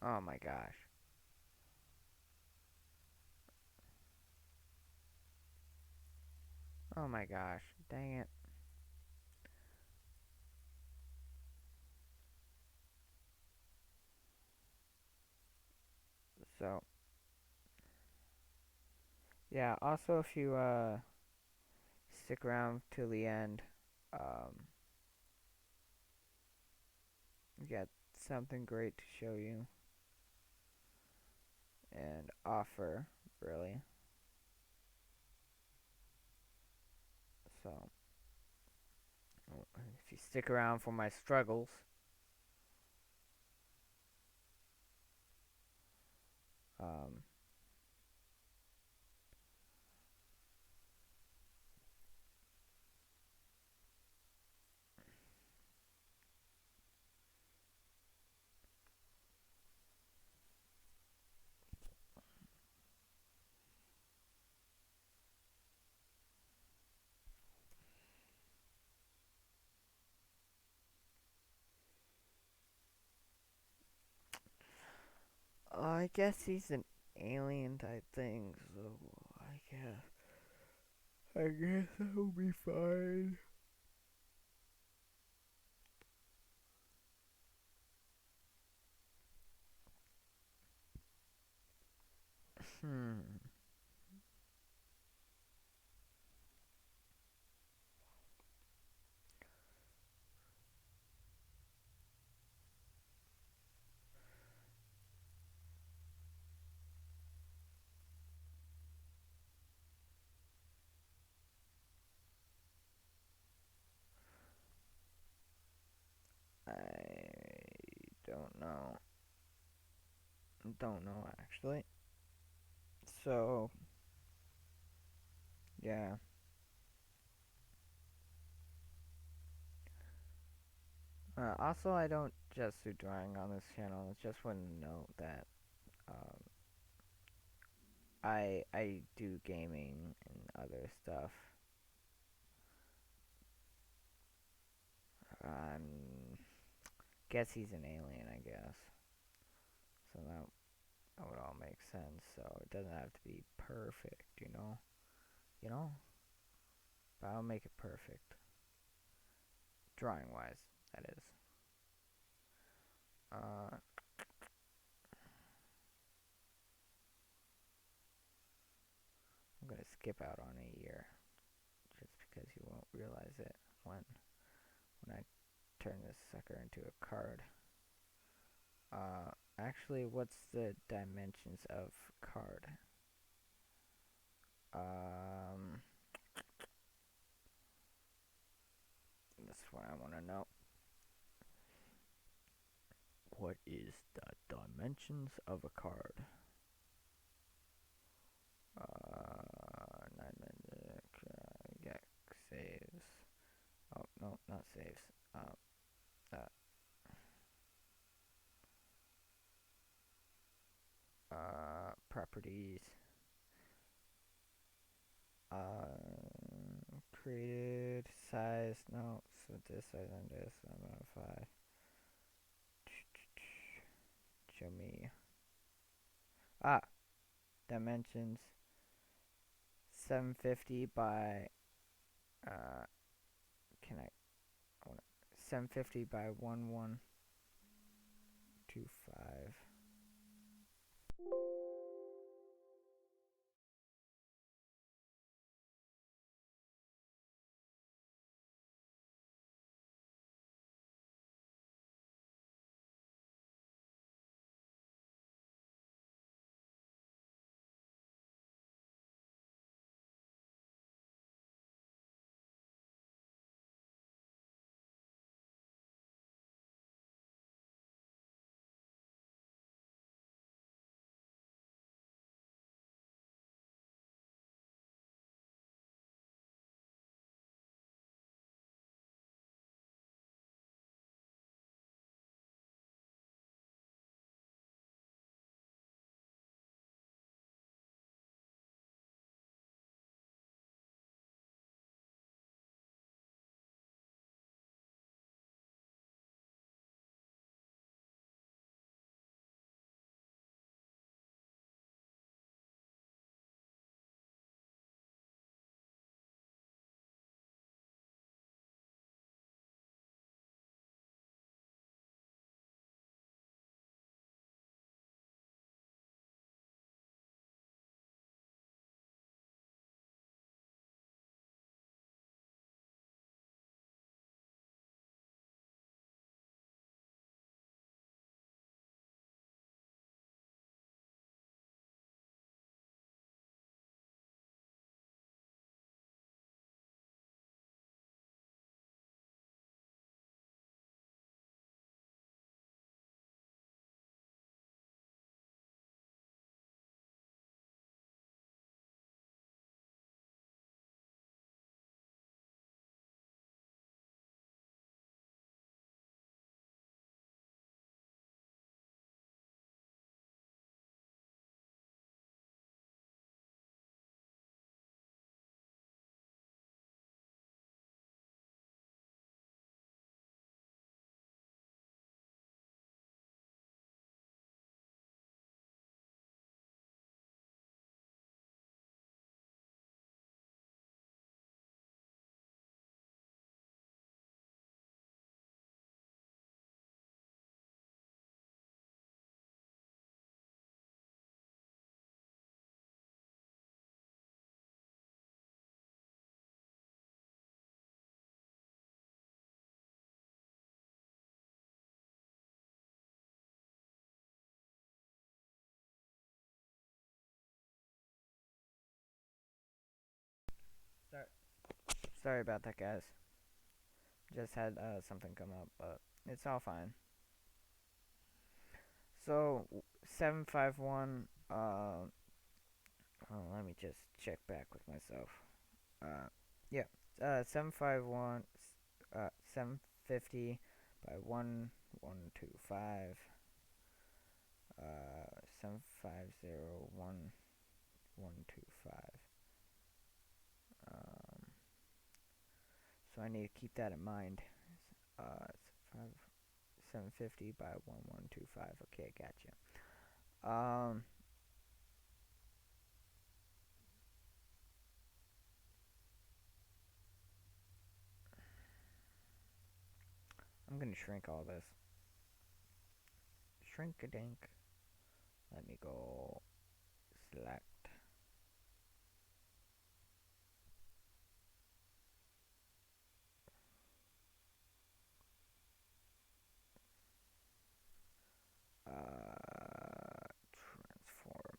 Oh my gosh. Oh my gosh. Dang it. So, yeah, also if you stick around till the end, um we got something great to show you and offer, really. So, if you stick around for my struggles, um I guess he's an alien type thing, so I guess that'll be fine. Hmm. I don't know. Don't know actually. So, yeah. Also, I don't just do drawing on this channel. Just want to know that um, I do gaming and other stuff. Um, guess he's an alien, I guess. So that would all make sense. So it doesn't have to be perfect, you know. You know, but I'll make it perfect, drawing wise. That is. Uh, I'm gonna skip out on a year just because you won't realize it when I turn this sucker into a card. Actually, what's the dimensions of card? Um, that's what I want to know. What is the dimensions of a card? 9 minutes. Get saves. Oh no, not saves. Uh, Properties. Created size. No, so this size and this. I'm gonna 5. Show me. Ah, dimensions 750 by uh can I 750 by 1125. Sorry, sorry about that, guys. Just had something come up, but it's all fine. So 751. Let me just check back with myself. Yeah. 751. 750 by 1125. 7501125. Um, so I need to keep that in mind. Five 750 by 1125. Okay, gotcha. Um, I'm gonna shrink all this. Shrink a dink. Let me go select. Transform.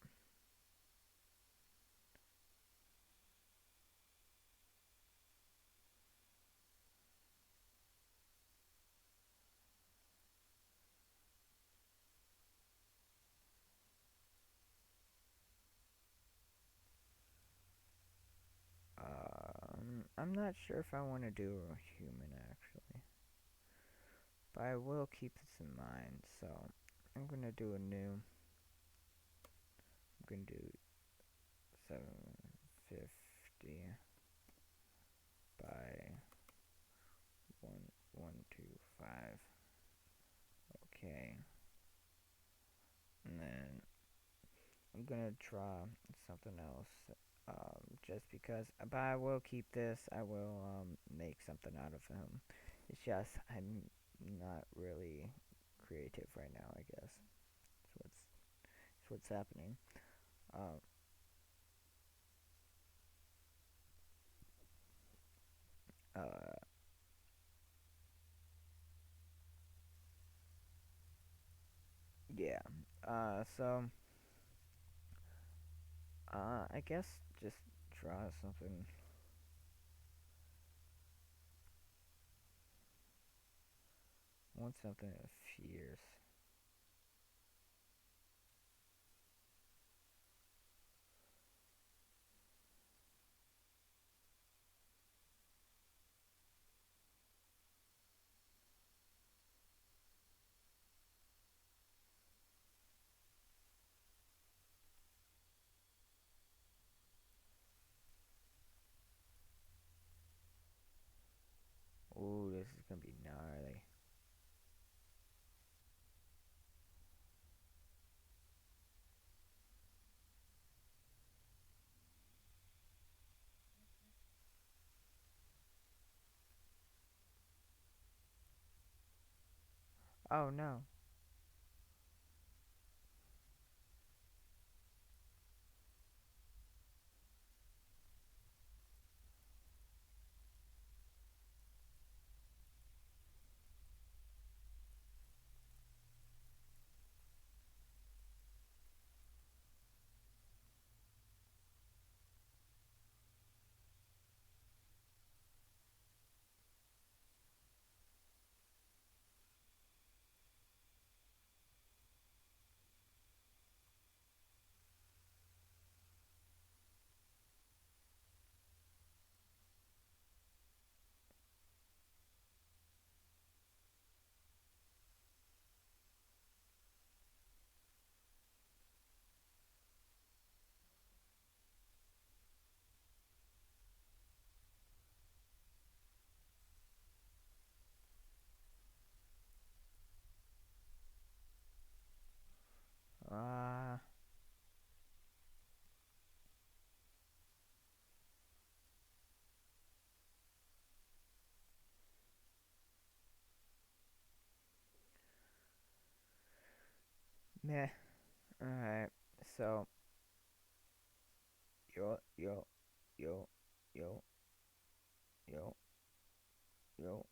I'm not sure if I want to do a human actually, but I will keep this in mind. So I'm gonna do a new. I'm gonna do 750 by 1125. Okay, and then I'm gonna draw something else. Just because, but I will keep this. I will make something out of him. It's just I'm not really creative right now. I guess that's what's happening. Um, uh, yeah. So I guess just draw something. I want something fierce. Ooh, this is gonna be gnarly. Oh no. Uh, Meh. Alright. So yo yo yo yo yo yo.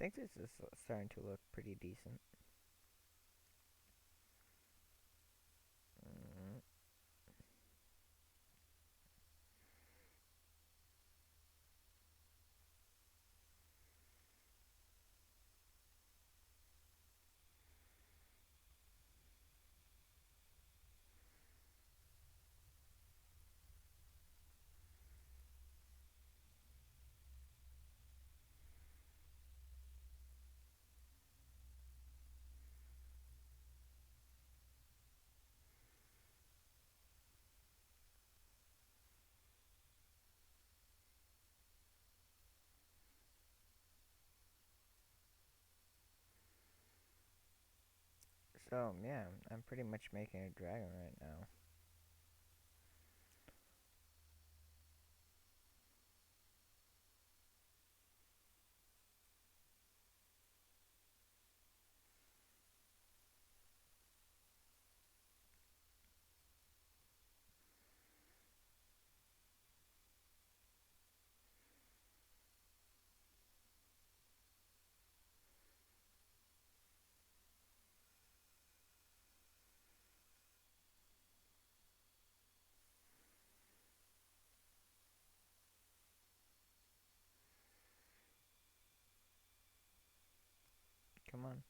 think this is starting to look pretty decent. Mm, so yeah, I'm pretty much making a dragon right now. Come on.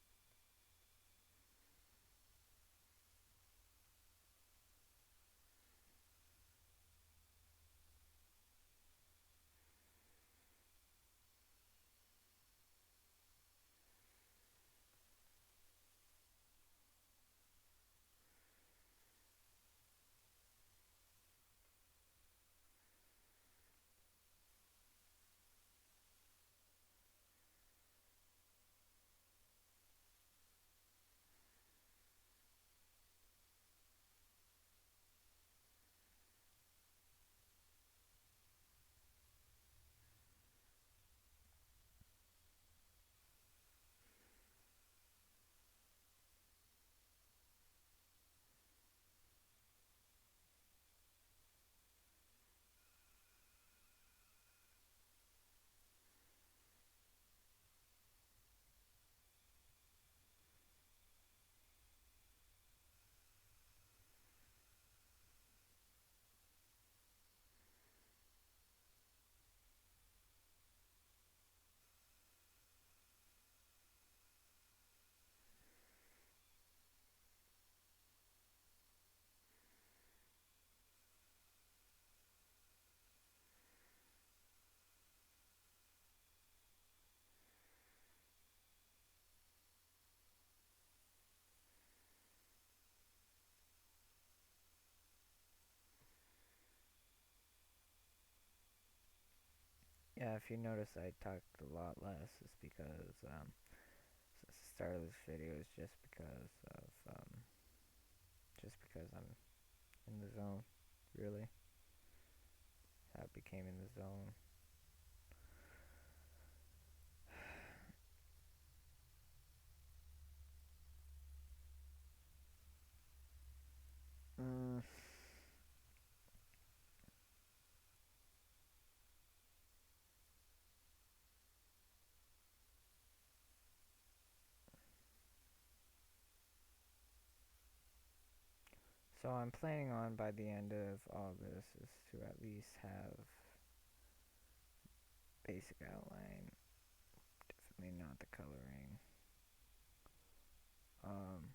Yeah, if you notice, I talked a lot less. Is because since the start of this video is just because I'm in the zone. Really, I became in the zone. Mm. So I'm planning on by the end of August is to at least have basic outline. Definitely not the coloring. Um,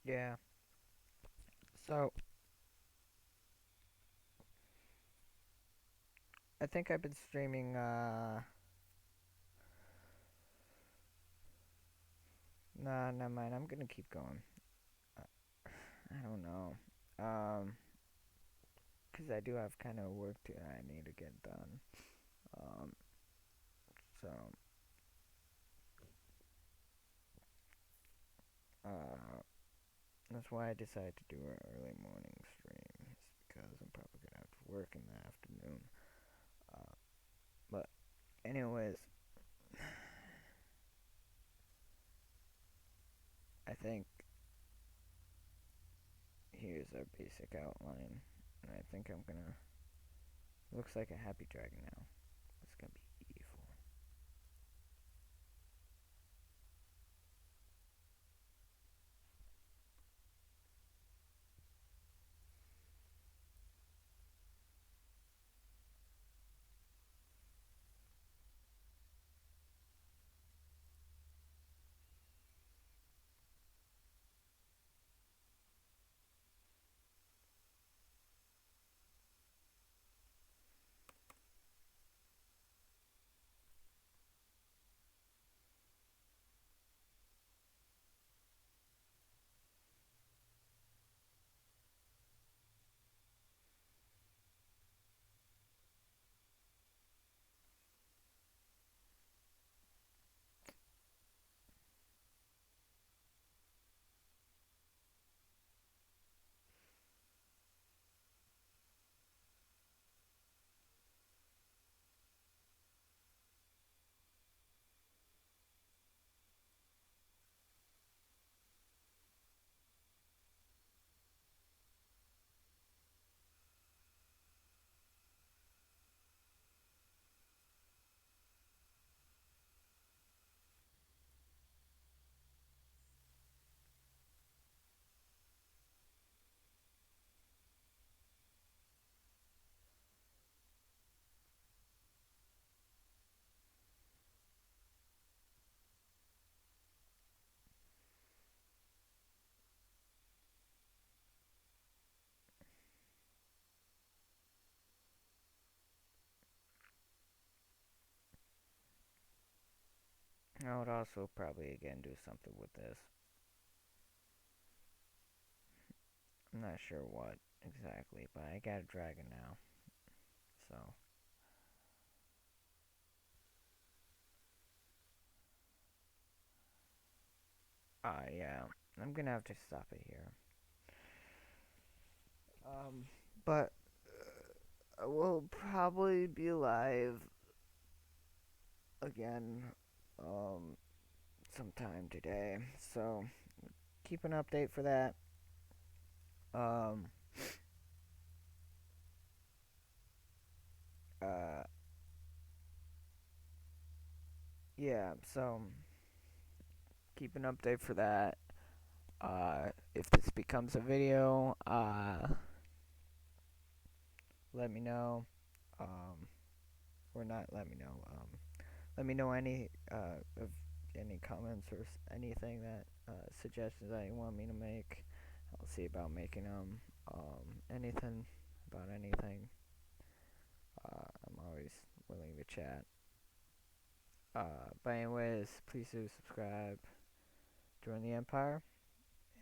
Yeah. So I think I've been streaming. Nah, never mind. I'm gonna keep going. I don't know. Um, 'Cause I do have kind of work to I need to get done. Um, so uh, that's why I decided to do an early morning stream. Is because I'm probably gonna have to work in the afternoon. Uh, but anyways, I think here's our basic outline, and I think I'm gonna. Looks like a happy dragon now. It's gonna be evil. I would also probably again do something with this. I'm not sure what exactly, but I got a dragon now. So, yeah, I'm gonna have to stop it here. Um, but I will probably be live again, um, sometime today. So keep an update for that. Um, uh, yeah. So keep an update for that. If this becomes a video, let me know. Um, or not let me know. Let me know any of any comments or anything that suggestions that you want me to make. I'll see about making them. Anything about anything. I'm always willing to chat. But anyways, please do subscribe, join the Empire,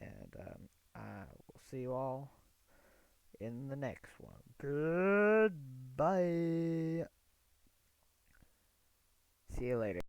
and I will see you all in the next one. Goodbye. See you later.